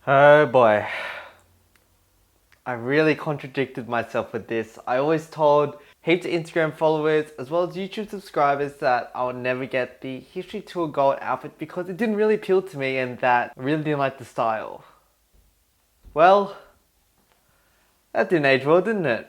Oh boy, I really contradicted myself with this. I always told heaps of Instagram followers as well as YouTube subscribers that I would never get the History Tour Gold outfit because it didn't really appeal to me and that I really didn't like the style. Well, that didn't age well, didn't it?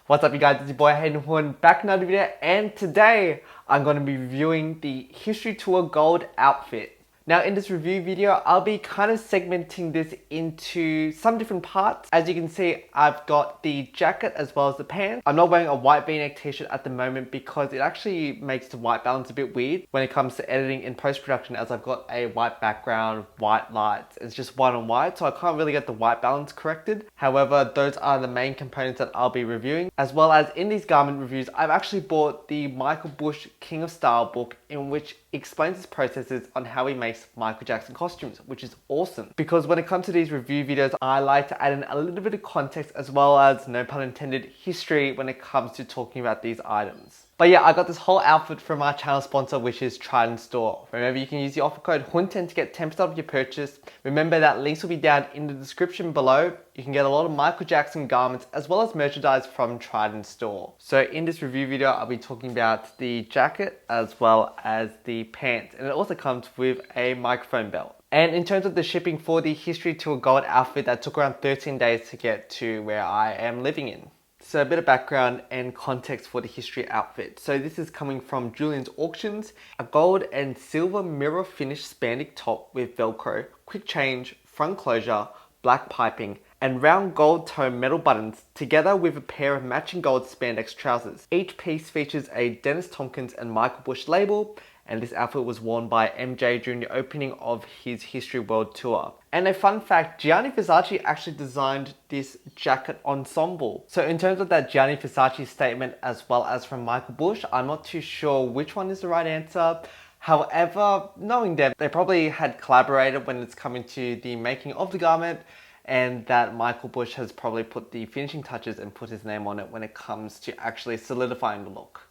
What's up you guys, it's your boy Hayden Huynh back in another video, and today I'm going to be reviewing the History Tour Gold outfit. Now in this review video, I'll be kind of segmenting this into some different parts. As you can see, I've got the jacket as well as the pants. I'm not wearing a white v-neck t-shirt at the moment because it actually makes the white balance a bit weird when it comes to editing in post-production, as I've got a white background, white lights. It's just white on white, so I can't really get the white balance corrected. However, those are the main components that I'll be reviewing. As well as in these garment reviews, I've actually bought the Michael Bush King of Style book, in which explains his processes on how he makes Michael Jackson costumes, which is awesome. Because when it comes to these review videos, I like to add in a little bit of context as well as, no pun intended, history when it comes to talking about these items. But yeah, I got this whole outfit from our channel sponsor, which is Trident Store. Remember, you can use the offer code HUYNH10 to get 10% off your purchase. Remember that links will be down in the description below. You can get a lot of Michael Jackson garments as well as merchandise from Trident Store. So in this review video, I'll be talking about the jacket as well as the pants. And it also comes with a microphone belt. And in terms of the shipping for the History Tour Gold outfit, that took around 13 days to get to where I am living in. So a bit of background and context for the history outfit. So this is coming from Julian's Auctions. A gold and silver mirror finish spandex top with Velcro, quick change, front closure, black piping, and round gold tone metal buttons, together with a pair of matching gold spandex trousers. Each piece features a Dennis Tompkins and Michael Bush label, and this outfit was worn by MJ during the opening of his History World Tour. And a fun fact, Gianni Versace actually designed this jacket ensemble. So in terms of that Gianni Versace statement as well as from Michael Bush, I'm not too sure which one is the right answer. However, knowing them, they probably had collaborated when it's coming to the making of the garment, and that Michael Bush has probably put the finishing touches and put his name on it when it comes to actually solidifying the look.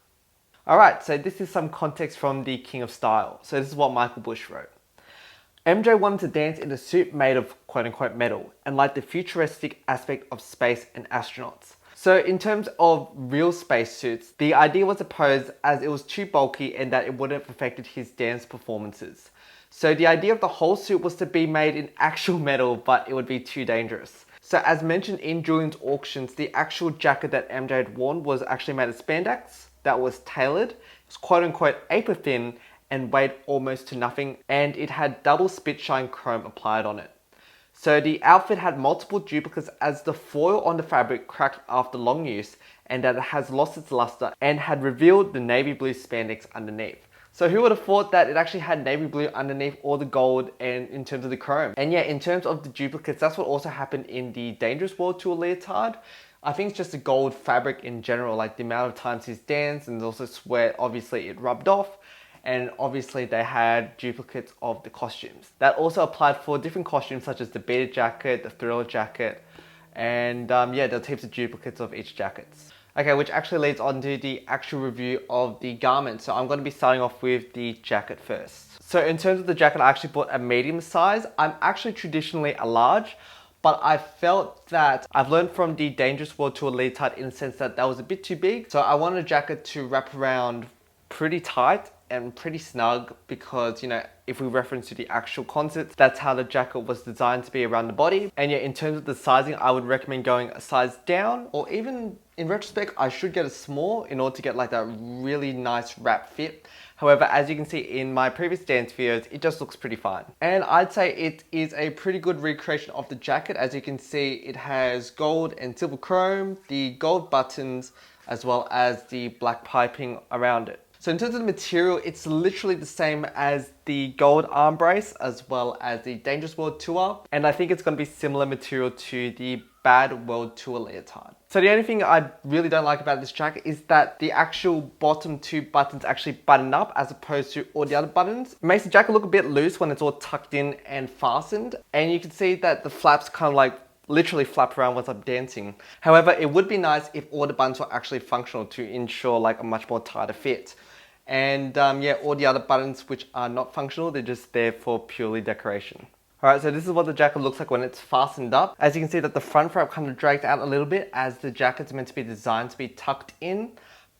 Alright, so this is some context from the King of Style. So this is what Michael Bush wrote. MJ wanted to dance in a suit made of quote-unquote metal and like the futuristic aspect of space and astronauts. So in terms of real spacesuits, the idea was opposed as it was too bulky and that it would have affected his dance performances. So the idea of the whole suit was to be made in actual metal, but it would be too dangerous. So as mentioned in Julian's Auctions, the actual jacket that MJ had worn was actually made of spandex that was tailored. It was quote-unquote apron thin and weighed almost to nothing, and it had double spit shine chrome applied on it. So the outfit had multiple duplicates as the foil on the fabric cracked after long use, and that it has lost its luster and had revealed the navy blue spandex underneath. So who would have thought that it actually had navy blue underneath all the gold and in terms of the chrome. And yeah, in terms of the duplicates, that's what also happened in the Dangerous World Tour leotard. I think it's just the gold fabric in general, like the amount of times he's danced and also sweat, obviously it rubbed off. And obviously they had duplicates of the costumes. That also applied for different costumes such as the beaded jacket, the thriller jacket, and yeah, there's heaps of duplicates of each jacket. Okay, which actually leads on to the actual review of the garment. So I'm going to be starting off with the jacket first. So in terms of the jacket, I actually bought a medium size. I'm actually traditionally a large, but I felt that I've learned from the Dangerous World Tour leotard in the sense that that was a bit too big. So I wanted a jacket to wrap around pretty tight and pretty snug because, you know, if we reference to the actual concept, that's how the jacket was designed to be around the body. And yeah, in terms of the sizing, I would recommend going a size down, or even in retrospect, I should get a small in order to get like that really nice wrap fit. However, as you can see in my previous dance videos, it just looks pretty fine. And I'd say it is a pretty good recreation of the jacket. As you can see, it has gold and silver chrome, the gold buttons, as well as the black piping around it. So in terms of the material, it's literally the same as the gold arm brace as well as the Dangerous World Tour. And I think it's going to be similar material to the Bad World Tour leotard. So the only thing I really don't like about this jacket is that the actual bottom 2 buttons actually button up as opposed to all the other buttons. It makes the jacket look a bit loose when it's all tucked in and fastened. And you can see that the flaps kind of like literally flap around once I'm dancing. However, it would be nice if all the buttons were actually functional to ensure like a much more tighter fit. And yeah, all the other buttons which are not functional, they're just there for purely decoration. Alright, so this is what the jacket looks like when it's fastened up. As you can see that the front flap kind of dragged out a little bit as the jacket's meant to be designed to be tucked in.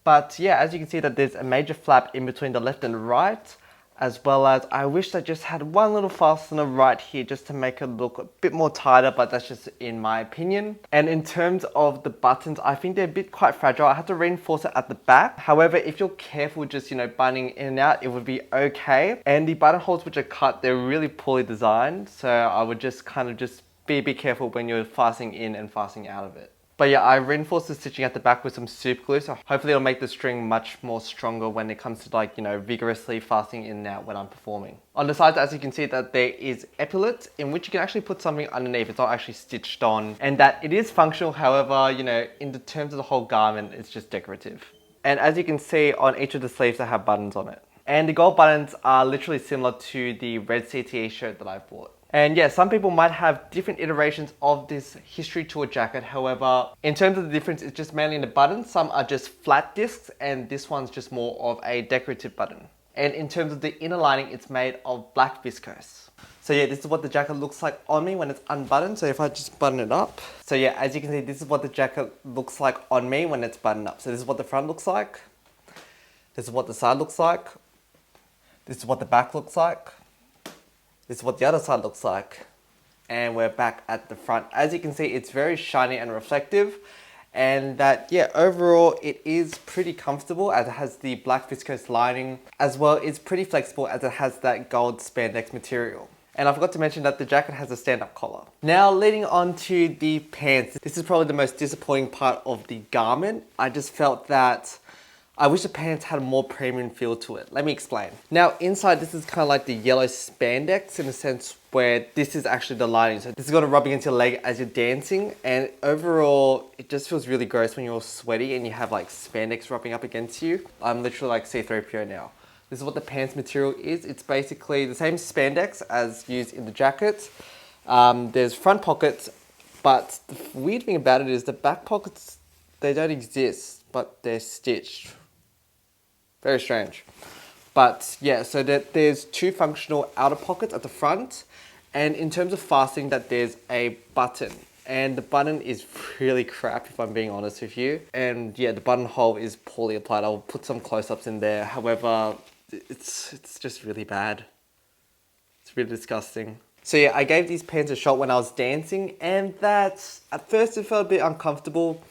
But yeah, as you can see that there's a major flap in between the left and right, as well as I wish I just had one little fastener right here just to make it look a bit more tighter, but that's just in my opinion. And in terms of the buttons, I think they're a bit quite fragile. I have to reinforce it at the back. However, if you're careful just, you know, buttoning in and out, it would be okay. And the buttonholes which are cut, they're really poorly designed. So I would just kind of just be a bit careful when you're fastening in and fastening out of it. But yeah, I reinforced the stitching at the back with some super glue, so hopefully it'll make the string much more stronger when it comes to like, you know, vigorously fastening in and out when I'm performing. On the sides, as you can see that there is epaulets in which you can actually put something underneath. It's not actually stitched on, and that it is functional. However, you know, in the terms of the whole garment, it's just decorative. And as you can see on each of the sleeves, they have buttons on it. And the gold buttons are literally similar to the red CTA shirt that I bought. And yeah, some people might have different iterations of this history tour jacket. However, in terms of the difference, it's just mainly in the buttons. Some are just flat discs and this one's just more of a decorative button. And in terms of the inner lining, it's made of black viscose. So yeah, this is what the jacket looks like on me when it's unbuttoned. So if I just button it up. So yeah, as you can see, this is what the jacket looks like on me when it's buttoned up. So this is what the front looks like. This is what the side looks like. This is what the back looks like. This is what the other side looks like. And we're back at the front. As you can see, it's very shiny and reflective. And that, yeah, overall it is pretty comfortable as it has the black viscose lining. As well, it's pretty flexible as it has that gold spandex material. And I forgot to mention that the jacket has a stand-up collar. Now, leading on to the pants. This is probably the most disappointing part of the garment. I just felt that I wish the pants had a more premium feel to it. Let me explain. Now inside, this is kind of like the yellow spandex in a sense where this is actually the lining. So this is going to rub against your leg as you're dancing, and overall it just feels really gross when you're sweaty and you have like spandex rubbing up against you. I'm literally like C3PO now. This is what the pants material is. It's basically the same spandex as used in the jacket. There's front pockets, but the weird thing about it is the back pockets, they don't exist, but they're stitched. Very strange. But yeah, so that there's 2 functional outer pockets at the front. And in terms of fastening, that there's a button. And the button is really crap if I'm being honest with you. And yeah, the buttonhole is poorly applied. I'll put some close-ups in there. However, it's just really bad. It's really disgusting. So yeah, I gave these pants a shot when I was dancing, and that at first it felt a bit uncomfortable.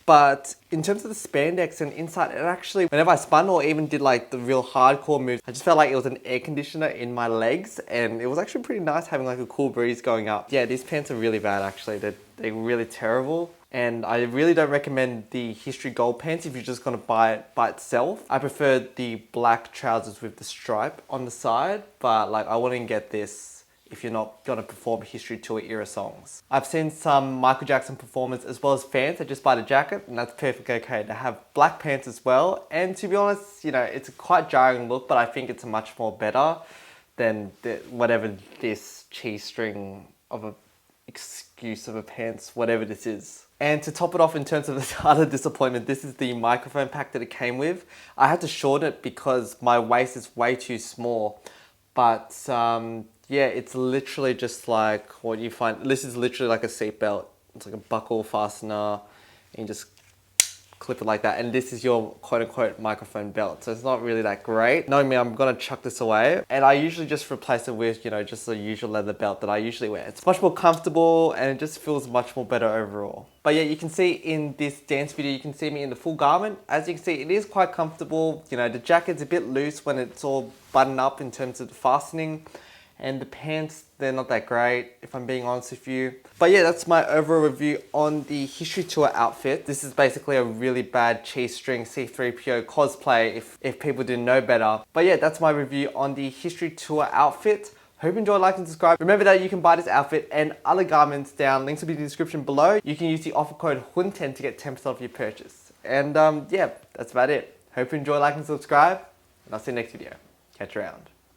But in terms of the spandex and inside, it actually, whenever I spun or even did like the real hardcore moves, I just felt like it was an air conditioner in my legs, and it was actually pretty nice having like a cool breeze going up. Yeah, these pants are really bad actually. They're really terrible. And I really don't recommend the History Gold pants if you're just gonna buy it by itself. I prefer the black trousers with the stripe on the side, but like I wouldn't get this if you're not going to perform History Tour era songs. I've seen some Michael Jackson performers as well as fans that just buy the jacket, and that's perfectly okay. They have black pants as well, and to be honest, you know, it's a quite jarring look, but I think it's much more better than whatever this cheese string of a excuse of a pants, whatever this is. And to top it off in terms of this other disappointment, this is the microphone pack that it came with. I had to shorten it because my waist is way too small, but yeah, it's literally just like what you find. This is literally like a seatbelt. It's like a buckle fastener, and you just clip it like that. And this is your quote unquote microphone belt. So it's not really that great. Knowing me, I'm gonna chuck this away. And I usually just replace it with, you know, just the usual leather belt that I usually wear. It's much more comfortable and it just feels much more better overall. But yeah, you can see in this dance video, you can see me in the full garment. As you can see, it is quite comfortable. You know, the jacket's a bit loose when it's all buttoned up in terms of the fastening. And the pants, they're not that great, if I'm being honest with you. But yeah, that's my overall review on the History Tour outfit. This is basically a really bad cheese string C3PO cosplay if people didn't know better. But yeah, that's my review on the History Tour outfit. Hope you enjoy, like and subscribe. Remember that you can buy this outfit and other garments down. Links will be in the description below. You can use the offer code Huynh10 to get 10% off your purchase. And yeah, that's about it. Hope you enjoy, like and subscribe. And I'll see you next video. Catch you around.